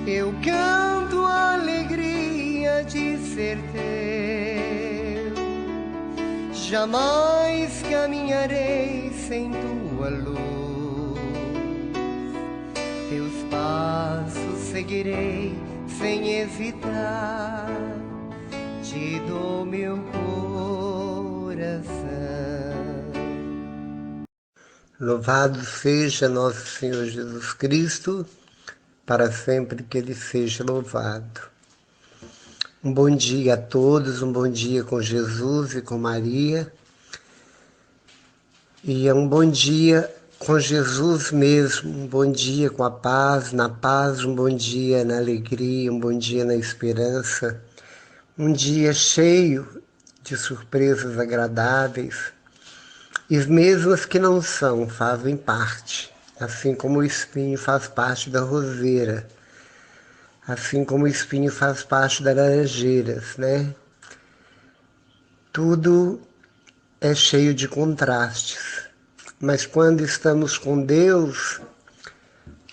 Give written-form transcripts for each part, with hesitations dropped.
Eu canto a alegria de ser teu. Jamais caminharei sem tua luz. Teus passos seguirei sem hesitar. Te dou meu coração. Louvado seja nosso Senhor Jesus Cristo, para sempre que Ele seja louvado. Um bom dia a todos, um bom dia com Jesus e com Maria. E é um bom dia com Jesus mesmo, um bom dia com a paz, na paz, um bom dia na alegria, um bom dia na esperança. Um dia cheio de surpresas agradáveis, e mesmo as que não são, fazem parte. Assim como o espinho faz parte da roseira, assim como o espinho faz parte das laranjeiras, né? Tudo é cheio de contrastes, mas quando estamos com Deus,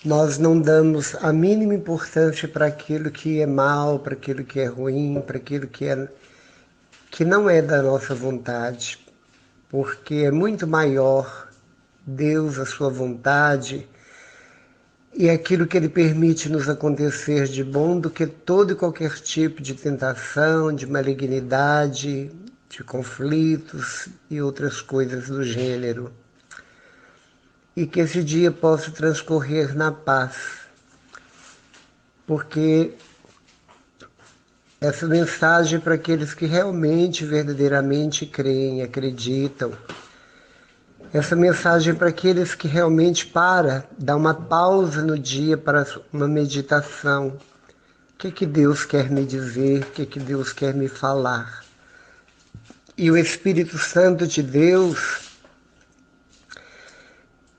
nós não damos a mínima importância para aquilo que é mal, para aquilo que é ruim, para aquilo que não é da nossa vontade, porque é muito maior Deus, a sua vontade, e aquilo que Ele permite nos acontecer de bom do que todo e qualquer tipo de tentação, de malignidade, de conflitos e outras coisas do gênero. E que esse dia possa transcorrer na paz, porque essa mensagem é para aqueles que realmente, verdadeiramente creem, acreditam. Essa mensagem é para aqueles que realmente dá uma pausa no dia para uma meditação. O que Deus quer me dizer? O que Deus quer me falar? E o Espírito Santo de Deus,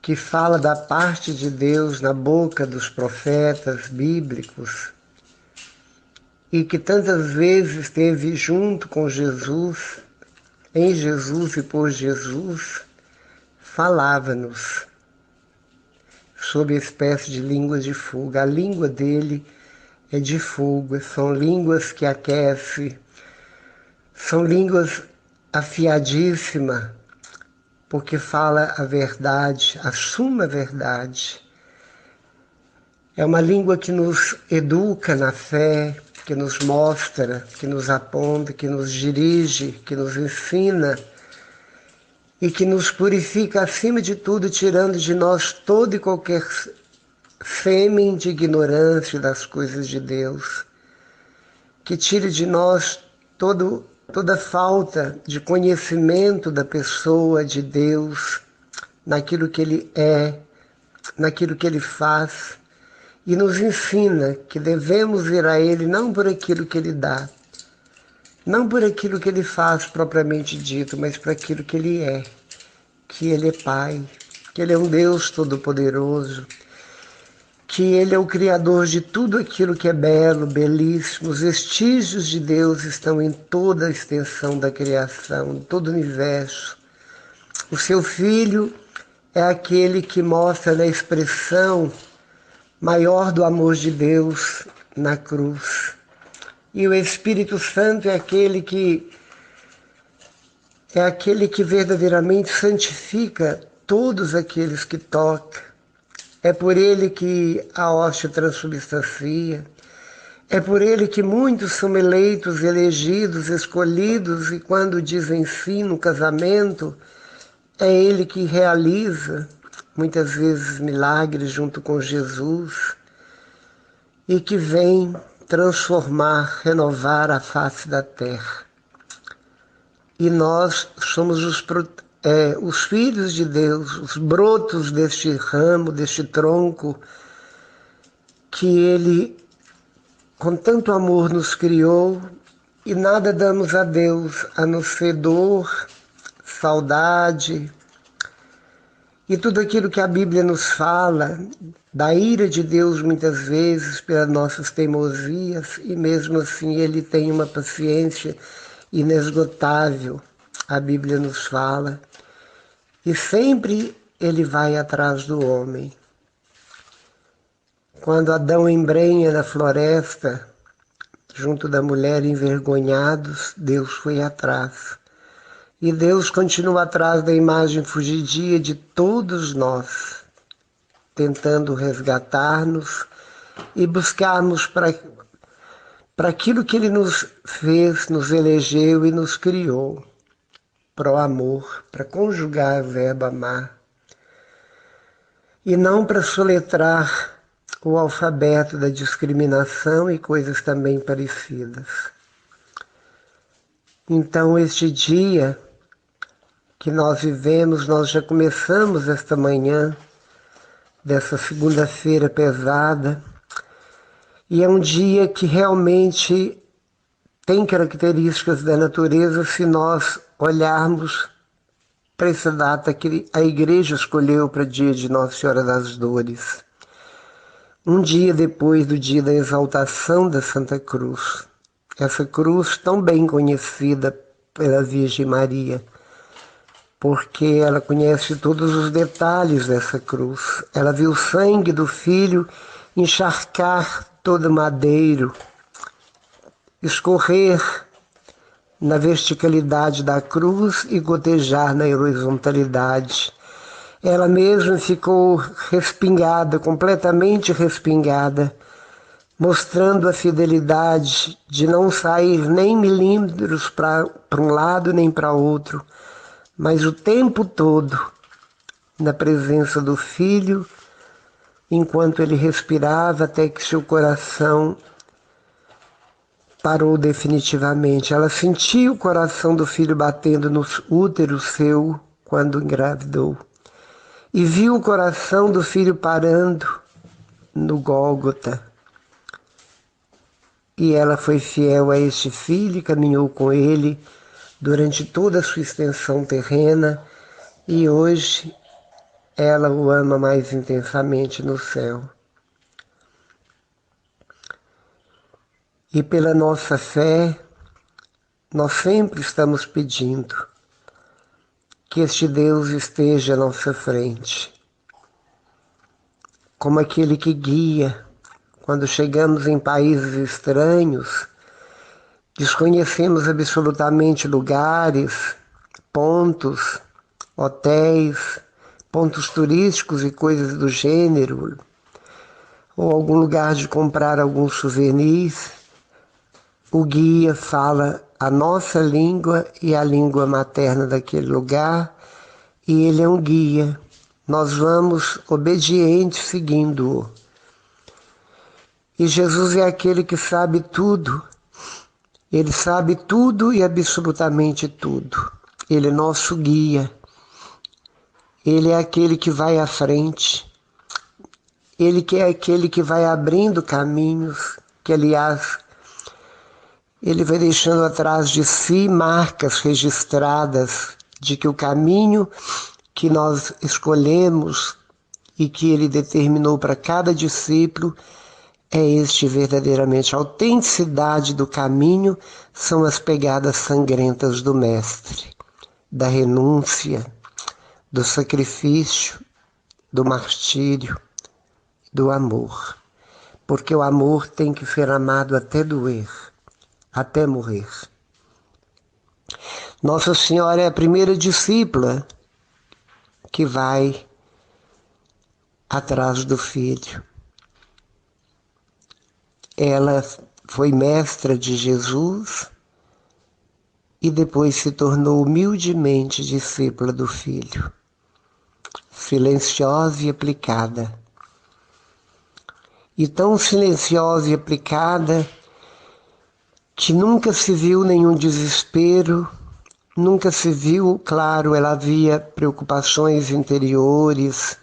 que fala da parte de Deus na boca dos profetas bíblicos, e que tantas vezes esteve junto com Jesus, em Jesus e por Jesus, falava-nos sob a espécie de línguas de fogo. A língua dele é de fogo, são línguas que aquecem, são línguas afiadíssimas, porque fala a verdade, a suma verdade. É uma língua que nos educa na fé, que nos mostra, que nos aponta, que nos dirige, que nos ensina e que nos purifica acima de tudo, tirando de nós todo e qualquer sêmen de ignorância das coisas de Deus, que tire de nós toda falta de conhecimento da pessoa de Deus, naquilo que Ele é, naquilo que Ele faz, e nos ensina que devemos ir a Ele não por aquilo que Ele dá, não por aquilo que Ele faz propriamente dito, mas por aquilo que Ele é, que Ele é Pai, que Ele é um Deus todo-poderoso, que Ele é o Criador de tudo aquilo que é belo, belíssimo. Os vestígios de Deus estão em toda a extensão da criação, em todo o universo. O seu Filho é aquele que mostra na expressão maior do amor de Deus na cruz. E o Espírito Santo é aquele que verdadeiramente santifica todos aqueles que toca. É por ele que a hóstia transubstancia. É por ele que muitos são eleitos, elegidos, escolhidos, e quando dizem sim no casamento, é ele que realiza muitas vezes milagres junto com Jesus e que vem transformar, renovar a face da terra. E nós somos os filhos de Deus, os brotos deste ramo, deste tronco, que Ele, com tanto amor, nos criou, e nada damos a Deus a não ser dor, saudade, e tudo aquilo que a Bíblia nos fala, da ira de Deus muitas vezes pelas nossas teimosias, e mesmo assim Ele tem uma paciência inesgotável, a Bíblia nos fala, e sempre Ele vai atrás do homem. Quando Adão embrenha na floresta, junto da mulher envergonhados, Deus foi atrás. E Deus continua atrás da imagem fugidia de todos nós, tentando resgatar-nos e buscarmos para aquilo que Ele nos fez, nos elegeu e nos criou, para o amor, para conjugar o verbo amar, e não para soletrar o alfabeto da discriminação e coisas também parecidas. Então, este dia que nós vivemos, nós já começamos esta manhã, dessa segunda-feira pesada, e é um dia que realmente tem características da natureza se nós olharmos para essa data que a igreja escolheu para dia de Nossa Senhora das Dores. Um dia depois do dia da exaltação da Santa Cruz. Essa cruz tão bem conhecida pela Virgem Maria, porque ela conhece todos os detalhes dessa cruz. Ela viu o sangue do Filho encharcar todo o madeiro, escorrer na verticalidade da cruz e gotejar na horizontalidade. Ela mesma ficou respingada, completamente respingada, mostrando a fidelidade de não sair nem milímetros para um lado nem para outro, mas o tempo todo na presença do Filho, enquanto ele respirava até que seu coração parou definitivamente. Ela sentiu o coração do Filho batendo no útero seu quando engravidou. E viu o coração do Filho parando no Gólgota. E ela foi fiel a este Filho e caminhou com ele durante toda a sua extensão terrena, e hoje ela o ama mais intensamente no céu. E pela nossa fé, nós sempre estamos pedindo que este Deus esteja à nossa frente, como aquele que guia. Quando chegamos em países estranhos, desconhecemos absolutamente lugares, pontos, hotéis, pontos turísticos e coisas do gênero, ou algum lugar de comprar alguns souvenirs. O guia fala a nossa língua e a língua materna daquele lugar, e ele é um guia. Nós vamos obedientes seguindo-o. E Jesus é aquele que sabe tudo. Ele sabe tudo e absolutamente tudo. Ele é nosso guia. Ele é aquele que vai à frente. Ele que é aquele que vai abrindo caminhos, que aliás, ele vai deixando atrás de si marcas registradas de que o caminho que nós escolhemos e que ele determinou para cada discípulo é este verdadeiramente. A autenticidade do caminho são as pegadas sangrentas do Mestre, da renúncia, do sacrifício, do martírio, do amor. Porque o amor tem que ser amado até doer, até morrer. Nossa Senhora é a primeira discípula que vai atrás do Filho. Ela foi mestra de Jesus e depois se tornou humildemente discípula do Filho, silenciosa e aplicada. E tão silenciosa e aplicada que nunca se viu nenhum desespero, nunca se viu, claro, ela havia preocupações interiores,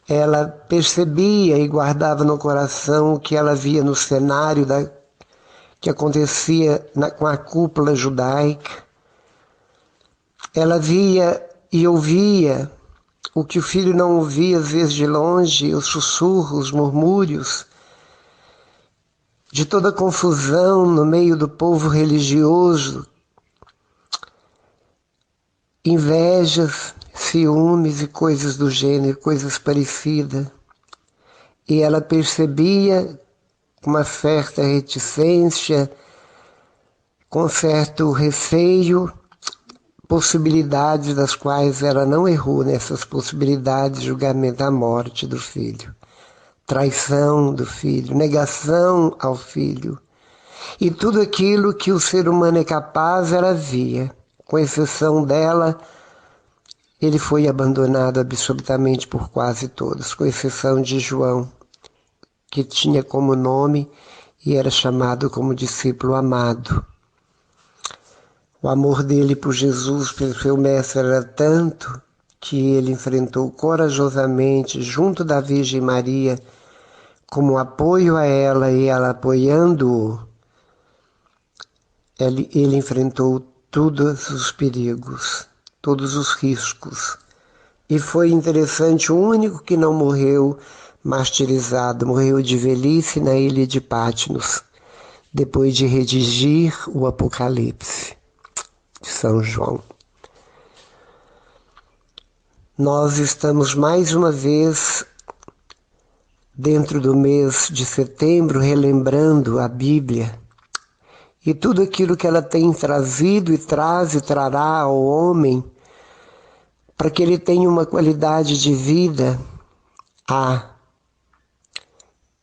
ela percebia e guardava no coração o que ela via no cenário que acontecia com a cúpula judaica. Ela via e ouvia o que o Filho não ouvia, às vezes de longe, os sussurros, os murmúrios, de toda a confusão no meio do povo religioso, invejas, ciúmes e coisas do gênero, coisas parecidas. e ela percebia com uma certa reticência, com certo receio, possibilidades das quais ela não errou nessas possibilidades, julgamento da morte do filho, traição do filho, negação ao filho. E tudo aquilo que o ser humano é capaz, ela via. Com exceção dela, ele foi abandonado absolutamente por quase todos, com exceção de João, que tinha como nome e era chamado como discípulo amado. O amor dele por Jesus, pelo seu mestre, era tanto que ele enfrentou corajosamente, junto da Virgem Maria, como apoio a ela e ela apoiando-o, ele enfrentou todos os perigos, todos os riscos. E foi interessante, o único que não morreu martirizado, morreu de velhice na ilha de Patmos, depois de redigir o Apocalipse de São João. Nós estamos mais uma vez, dentro do mês de setembro, relembrando a Bíblia e tudo aquilo que ela tem trazido e traz e trará ao homem para que ele tenha uma qualidade de vida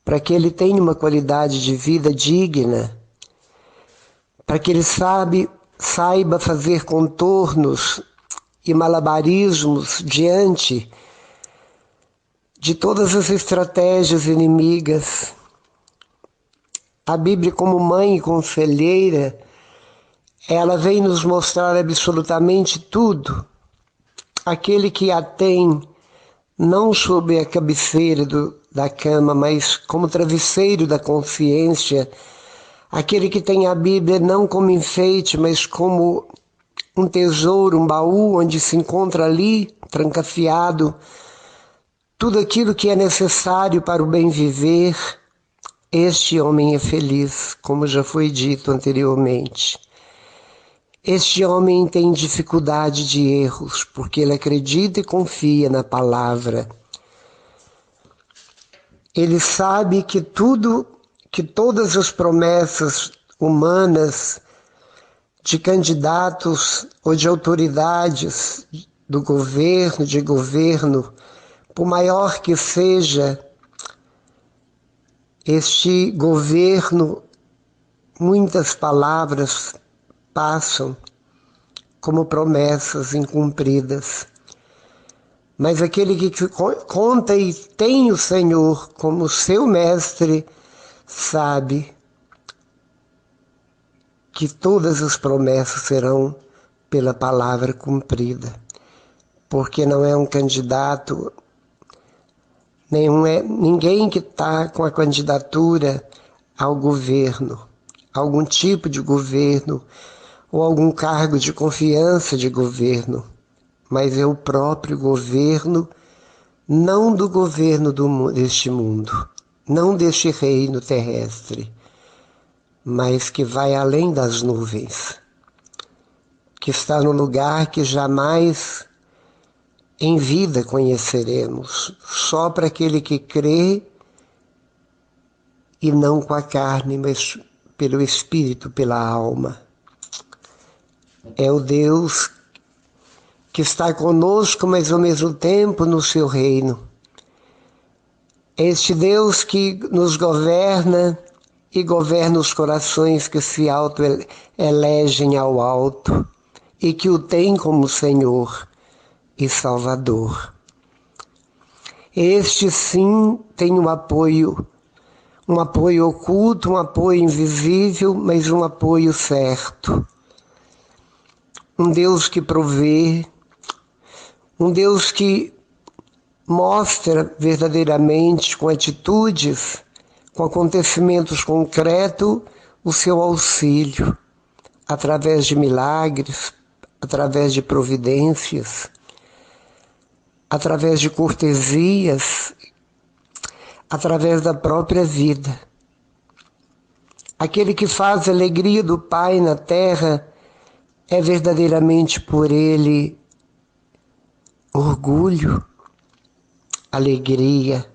para que ele tenha uma qualidade de vida digna, para que ele saiba fazer contornos e malabarismos diante de todas as estratégias inimigas. A Bíblia, como mãe e conselheira, ela vem nos mostrar absolutamente tudo. Aquele que a tem não sob a cabeceira da cama, mas como travesseiro da consciência, aquele que tem a Bíblia não como enfeite, mas como um tesouro, um baú onde se encontra ali, trancafiado, tudo aquilo que é necessário para o bem viver. Este homem é feliz, como já foi dito anteriormente. Este homem tem dificuldade de erros, porque ele acredita e confia na palavra. Ele sabe que todas as promessas humanas de candidatos ou de autoridades do governo, de governo, por maior que seja este governo, muitas palavras passam como promessas incumpridas. Mas aquele que conta e tem o Senhor como seu mestre, sabe que todas as promessas serão pela palavra cumprida. Porque não é um candidato, ninguém que está com a candidatura ao governo, algum tipo de governo, ou algum cargo de confiança de governo, mas é o próprio governo, não do governo deste mundo, não deste reino terrestre, mas que vai além das nuvens, que está no lugar que jamais em vida conheceremos, só para aquele que crê, e não com a carne, mas pelo Espírito, pela alma. É o Deus que está conosco, mas ao mesmo tempo no seu reino. É este Deus que nos governa e governa os corações que se auto-elegem ao alto e que o têm como Senhor e Salvador. Este sim tem um apoio oculto, um apoio invisível, mas um apoio certo. Um Deus que provê, um Deus que mostra verdadeiramente, com atitudes, com acontecimentos concretos, o seu auxílio, através de milagres, através de providências, através de cortesias, através da própria vida. Aquele que faz a alegria do Pai na terra é verdadeiramente por ele orgulho, alegria.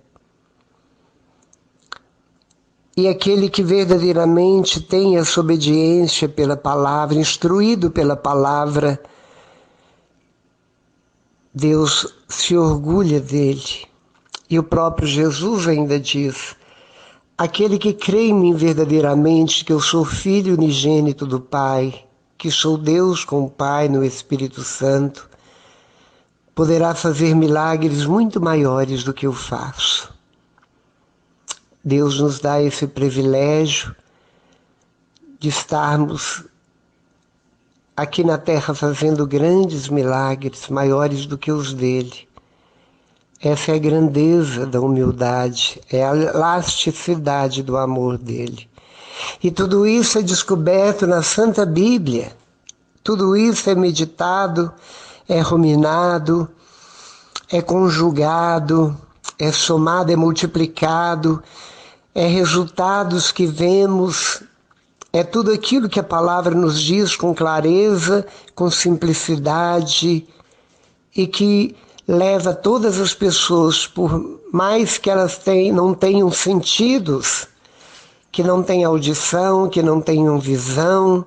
E aquele que verdadeiramente tem essa obediência pela palavra, instruído pela palavra, Deus se orgulha dele. E o próprio Jesus ainda diz: aquele que crê em mim verdadeiramente, que eu sou filho unigênito do Pai, que sou Deus com o Pai no Espírito Santo, poderá fazer milagres muito maiores do que eu faço. Deus nos dá esse privilégio de estarmos aqui na Terra fazendo grandes milagres, maiores do que os dele. Essa é a grandeza da humildade, é a elasticidade do amor dele. E tudo isso é descoberto na Santa Bíblia. Tudo isso é meditado, é ruminado, é conjugado, é somado, é multiplicado, é resultados que vemos, é tudo aquilo que a palavra nos diz com clareza, com simplicidade e que leva todas as pessoas, por mais que elas não tenham sentidos, que não tenham audição, que não tenham visão,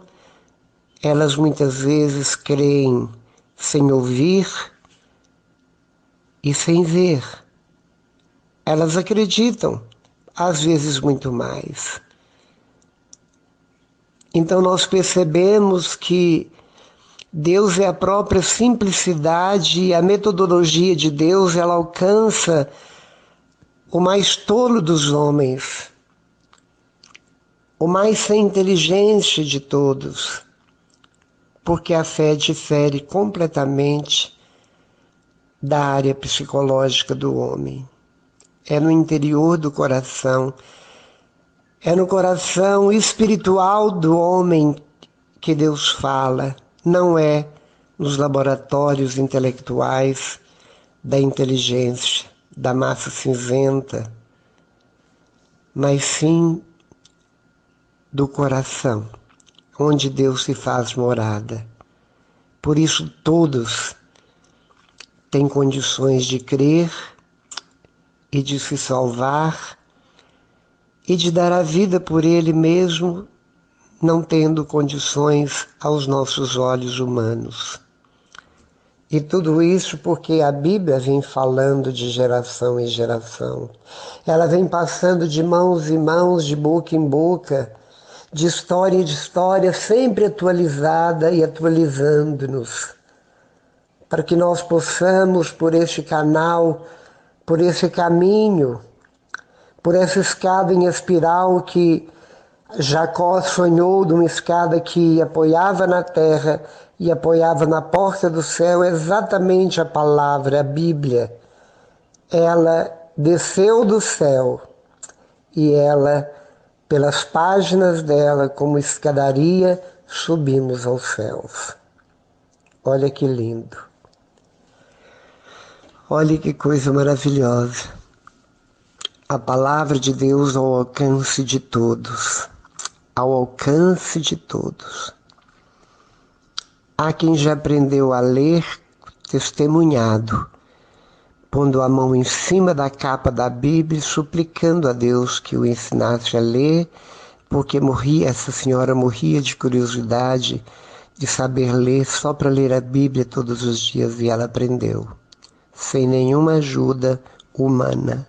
elas muitas vezes creem sem ouvir e sem ver. Elas acreditam, às vezes muito mais. Então nós percebemos que Deus é a própria simplicidade e a metodologia de Deus, ela alcança o mais tolo dos homens, o mais sem inteligência de todos, porque a fé difere completamente da área psicológica do homem. É no interior do coração, é no coração espiritual do homem que Deus fala, não é nos laboratórios intelectuais da inteligência, da massa cinzenta, mas sim do coração, onde Deus se faz morada. Por isso todos têm condições de crer e de se salvar e de dar a vida por Ele mesmo, não tendo condições aos nossos olhos humanos. E tudo isso porque a Bíblia vem falando de geração em geração. Ela vem passando de mãos em mãos, de boca em boca, de história em história, sempre atualizada e atualizando-nos, para que nós possamos, por este canal, por esse caminho, por essa escada em espiral que Jacó sonhou, de uma escada que apoiava na terra e apoiava na porta do céu, exatamente a palavra, a Bíblia. Ela desceu do céu e ela, pelas páginas dela, como escadaria, subimos aos céus. Olha que lindo. Olha que coisa maravilhosa. A palavra de Deus ao alcance de todos. Ao alcance de todos. Há quem já aprendeu a ler testemunhado, pondo a mão em cima da capa da Bíblia e suplicando a Deus que o ensinasse a ler, porque essa senhora morria de curiosidade de saber ler só para ler a Bíblia todos os dias, e ela aprendeu, sem nenhuma ajuda humana.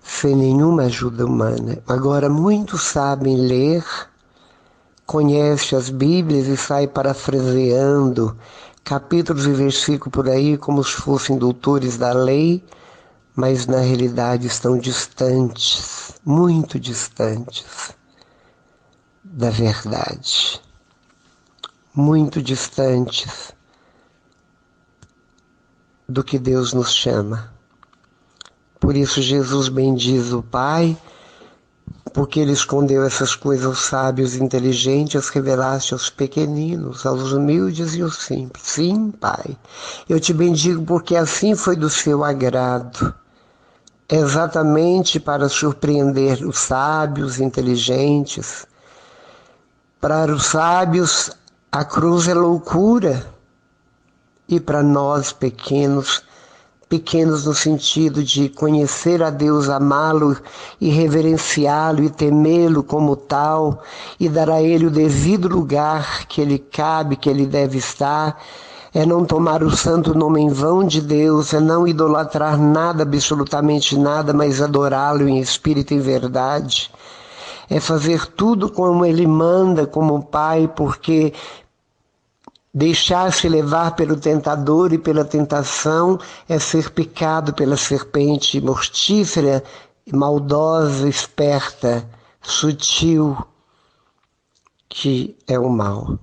Sem nenhuma ajuda humana. Agora, muitos sabem ler, conhecem as Bíblias e saem parafraseando capítulos e versículos por aí como se fossem doutores da lei, mas na realidade estão distantes, muito distantes da verdade, muito distantes do que Deus nos chama. Por isso Jesus bendiz o Pai, porque Ele escondeu essas coisas aos sábios e inteligentes, as revelaste aos pequeninos, aos humildes e aos simples. Sim, Pai, eu te bendigo porque assim foi do seu agrado, exatamente para surpreender os sábios inteligentes. Para os sábios, a cruz é loucura, e para nós pequenos, pequenos no sentido de conhecer a Deus, amá-lo e reverenciá-lo e temê-lo como tal e dar a Ele o devido lugar que Ele cabe, que Ele deve estar. É não tomar o santo nome em vão de Deus, é não idolatrar nada, absolutamente nada, mas adorá-lo em espírito e em verdade. É fazer tudo como Ele manda, como Pai, porque deixar-se levar pelo tentador e pela tentação é ser picado pela serpente mortífera, maldosa, esperta, sutil, que é o mal.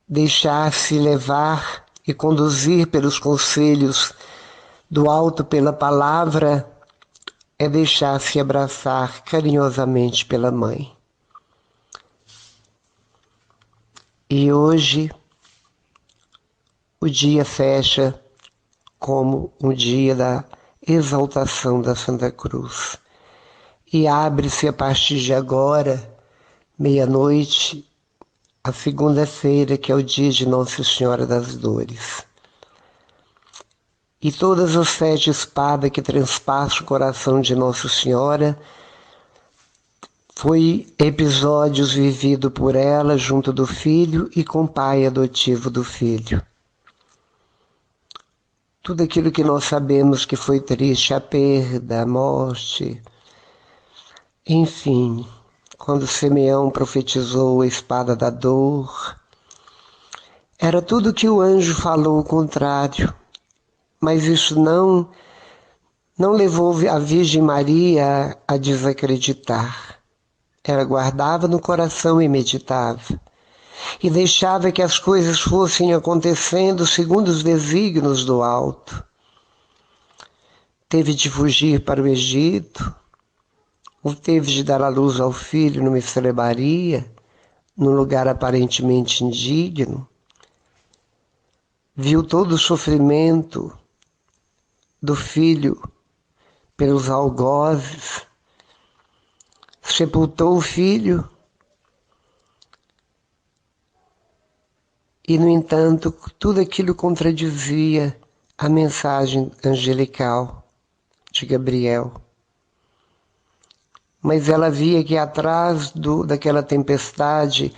Deixar-se levar e conduzir pelos conselhos do alto pela palavra é deixar-se abraçar carinhosamente pela mãe. E hoje o dia fecha como um dia da exaltação da Santa Cruz. E abre-se a partir de agora, meia-noite, a segunda-feira, que é o dia de Nossa Senhora das Dores. E todas as 7 espadas que transpassam o coração de Nossa Senhora foi episódios vividos por ela junto do filho e com o pai adotivo do filho. Tudo aquilo que nós sabemos que foi triste, a perda, a morte, enfim, quando Simeão profetizou a espada da dor, era tudo que o anjo falou o contrário, mas isso não levou a Virgem Maria a desacreditar. Ela guardava no coração e meditava. E deixava que as coisas fossem acontecendo segundo os desígnios do alto. Teve de fugir para o Egito, ou teve de dar à luz ao filho numa estrebaria, num lugar aparentemente indigno. Viu todo o sofrimento do filho pelos algozes, sepultou o filho e, no entanto, tudo aquilo contradizia a mensagem angelical de Gabriel. Mas ela via que atrás daquela tempestade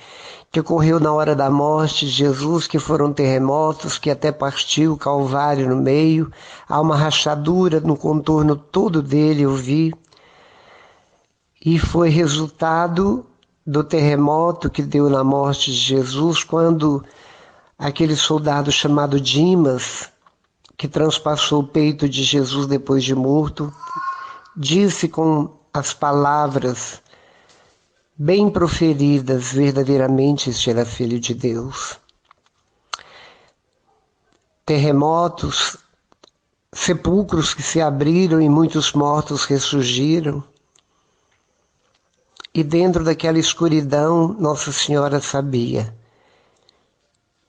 que ocorreu na hora da morte de Jesus, que foram terremotos, que até partiu o Calvário no meio, há uma rachadura no contorno todo dele, eu vi, e foi resultado do terremoto que deu na morte de Jesus, quando aquele soldado chamado Dimas, que transpassou o peito de Jesus depois de morto, disse com as palavras bem proferidas, verdadeiramente este era filho de Deus. Terremotos, sepulcros que se abriram e muitos mortos ressurgiram. E dentro daquela escuridão, Nossa Senhora sabia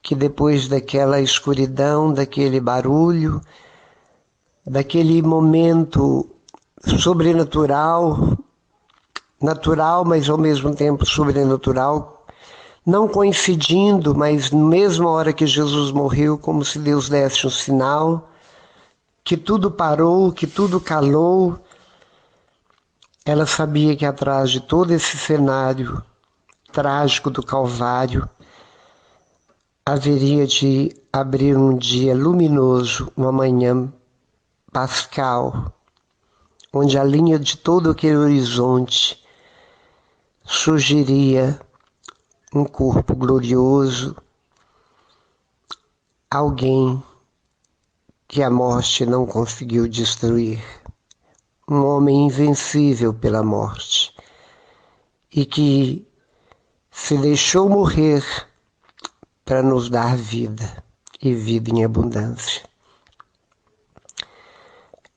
que depois daquela escuridão, daquele barulho, daquele momento sobrenatural, natural, mas ao mesmo tempo sobrenatural, não coincidindo, mas na mesma hora que Jesus morreu, como se Deus desse um sinal, que tudo parou, que tudo calou. Ela sabia que atrás de todo esse cenário trágico do Calvário haveria de abrir um dia luminoso, uma manhã pascal, onde a linha de todo aquele horizonte surgiria um corpo glorioso, alguém que a morte não conseguiu destruir, um homem invencível pela morte e que se deixou morrer para nos dar vida e vida em abundância.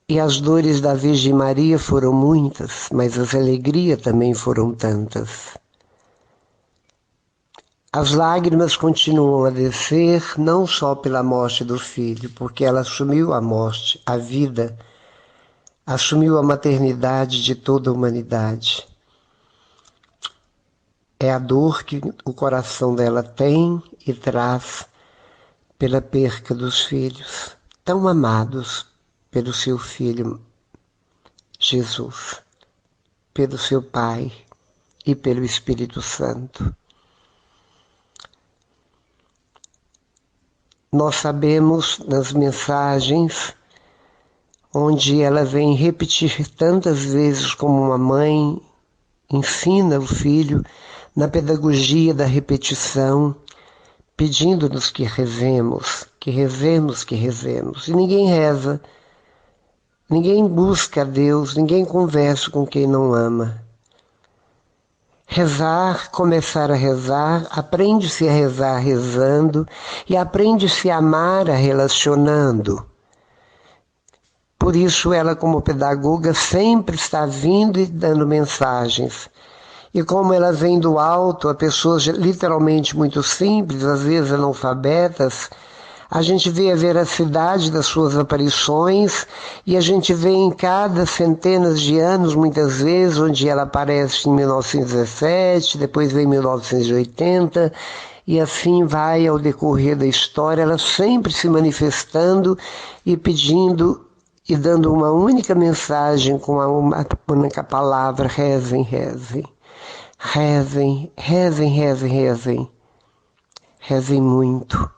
E as dores da Virgem Maria foram muitas, mas as alegrias também foram tantas. As lágrimas continuam a descer, não só pela morte do filho, porque ela assumiu a morte, a vida, assumiu a maternidade de toda a humanidade. É a dor que o coração dela tem e traz pela perca dos filhos, tão amados pelo seu Filho Jesus, pelo seu Pai e pelo Espírito Santo. Nós sabemos nas mensagens onde ela vem repetir tantas vezes como uma mãe ensina o filho na pedagogia da repetição, pedindo-nos que rezemos, que rezemos, que rezemos. E ninguém reza, ninguém busca a Deus, ninguém conversa com quem não ama. Rezar, começar a rezar, aprende-se a rezar rezando e aprende-se a amar a relacionando. Por isso ela, como pedagoga, sempre está vindo e dando mensagens. E como ela vem do alto a pessoas literalmente muito simples, às vezes analfabetas, a gente vê a veracidade das suas aparições e a gente vê em cada centenas de anos, muitas vezes, onde ela aparece em 1917, depois vem em 1980, e assim vai ao decorrer da história, ela sempre se manifestando e pedindo e dando uma única mensagem com uma única palavra: rezem, rezem. Rezem, rezem, rezem, rezem. Rezem muito.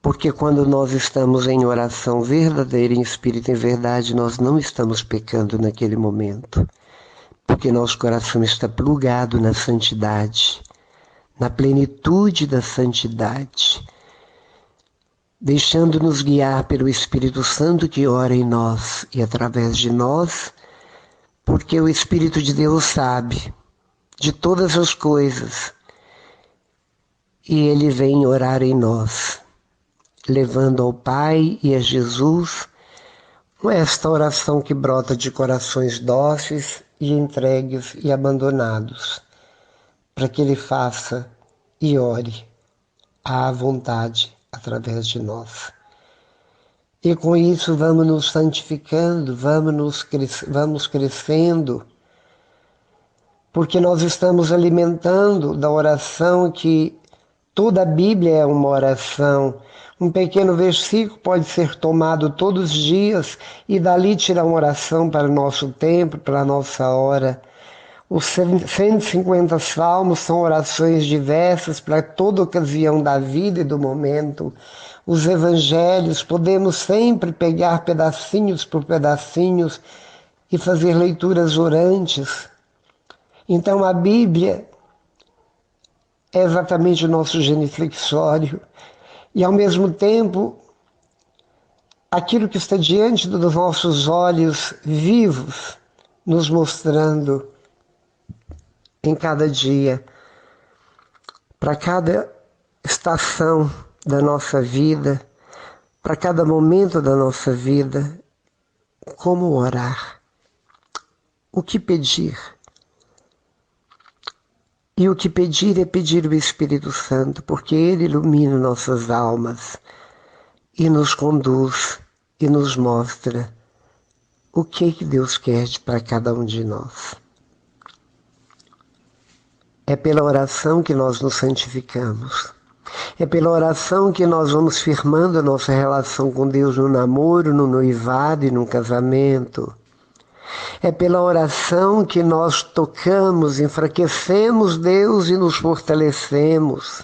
Porque quando nós estamos em oração verdadeira, em espírito em verdade, nós não estamos pecando naquele momento. Porque nosso coração está plugado na santidade, na plenitude da santidade, deixando-nos guiar pelo Espírito Santo que ora em nós e através de nós, porque o Espírito de Deus sabe de todas as coisas e Ele vem orar em nós, levando ao Pai e a Jesus esta oração que brota de corações dóceis e entregues e abandonados, para que Ele faça e ore à vontade através de nós. E com isso vamos nos santificando, vamos crescendo, porque nós estamos alimentando da oração que toda a Bíblia é uma oração. Um pequeno versículo pode ser tomado todos os dias e dali tirar uma oração para o nosso tempo, para a nossa hora. Os 150 salmos são orações diversas para toda ocasião da vida e do momento. Os evangelhos, podemos sempre pegar pedacinhos por pedacinhos e fazer leituras orantes. Então a Bíblia é exatamente o nosso genuflexório e ao mesmo tempo aquilo que está diante dos nossos olhos vivos, nos mostrando em cada dia, para cada estação da nossa vida, para cada momento da nossa vida, como orar, o que pedir. E o que pedir é pedir o Espírito Santo, porque Ele ilumina nossas almas e nos conduz e nos mostra o que Deus quer para cada um de nós. É pela oração que nós nos santificamos. É pela oração que nós vamos firmando a nossa relação com Deus no namoro, no noivado e no casamento. É pela oração que nós tocamos, enfraquecemos Deus e nos fortalecemos.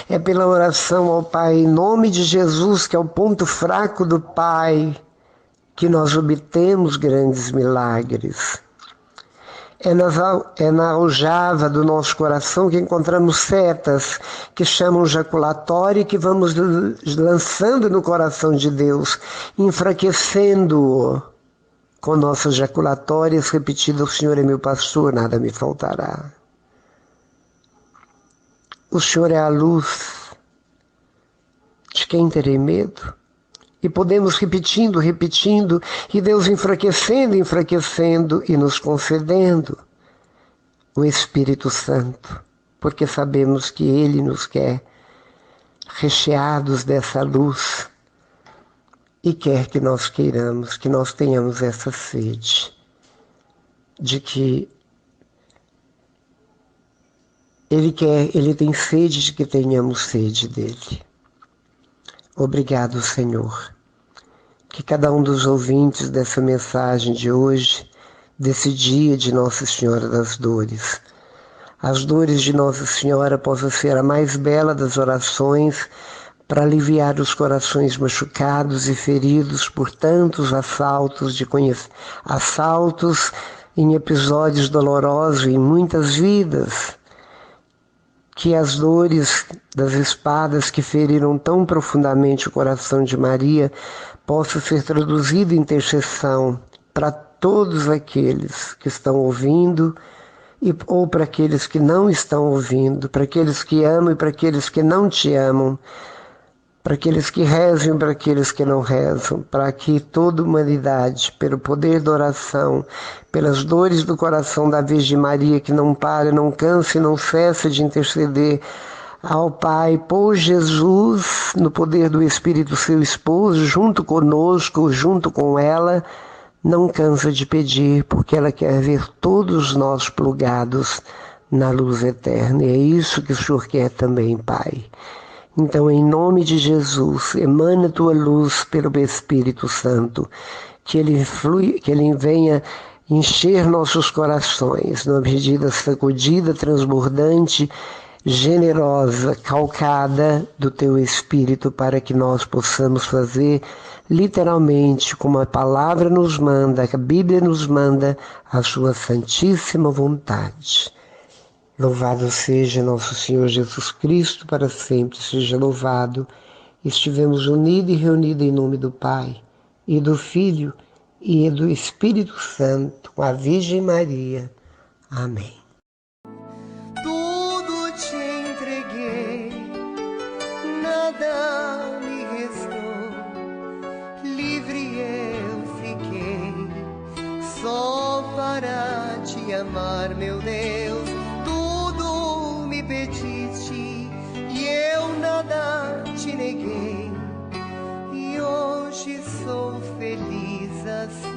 É pela oração ao Pai, em nome de Jesus, que é o ponto fraco do Pai, que nós obtemos grandes milagres. É na aljava do nosso coração que encontramos setas que chamam jaculatório e que vamos lançando no coração de Deus, enfraquecendo-o com nossas jaculatórias repetidas: o Senhor é meu pastor, nada me faltará. O Senhor é a luz, de quem terei medo? E podemos repetindo, e Deus enfraquecendo e nos concedendo o Espírito Santo, porque sabemos que Ele nos quer recheados dessa luz e quer que nós queiramos, que nós tenhamos essa sede de que Ele tem sede de que tenhamos sede dele. Obrigado, Senhor. Que cada um dos ouvintes dessa mensagem de hoje, desse dia de Nossa Senhora das Dores, as dores de Nossa Senhora possam ser a mais bela das orações para aliviar os corações machucados e feridos por tantos assaltos em episódios dolorosos em muitas vidas. Que as dores das espadas que feriram tão profundamente o coração de Maria possam ser traduzidas em intercessão para todos aqueles que estão ouvindo ou para aqueles que não estão ouvindo, para aqueles que amam e para aqueles que não te amam, para aqueles que rezam e para aqueles que não rezam, para que toda a humanidade, pelo poder da oração, pelas dores do coração da Virgem Maria, que não para, não cansa e não cessa de interceder ao Pai por Jesus, no poder do Espírito, seu esposo, junto conosco, junto com ela, não cansa de pedir, porque ela quer ver todos nós plugados na luz eterna. E é isso que o Senhor quer também, Pai. Então, em nome de Jesus, emana a tua luz pelo Espírito Santo, que ele venha encher nossos corações numa medida sacudida, transbordante, generosa, calcada do teu Espírito, para que nós possamos fazer literalmente como a palavra nos manda, a Bíblia nos manda, a sua santíssima vontade. Louvado seja nosso Senhor Jesus Cristo, para sempre seja louvado. Estivemos unidos e reunidos em nome do Pai, e do Filho, e do Espírito Santo, com a Virgem Maria. Amém. Tudo te entreguei, nada me restou, livre eu fiquei, só para te amar, meu Deus. Tudo me pediste e eu nada te neguei, e hoje sou feliz assim.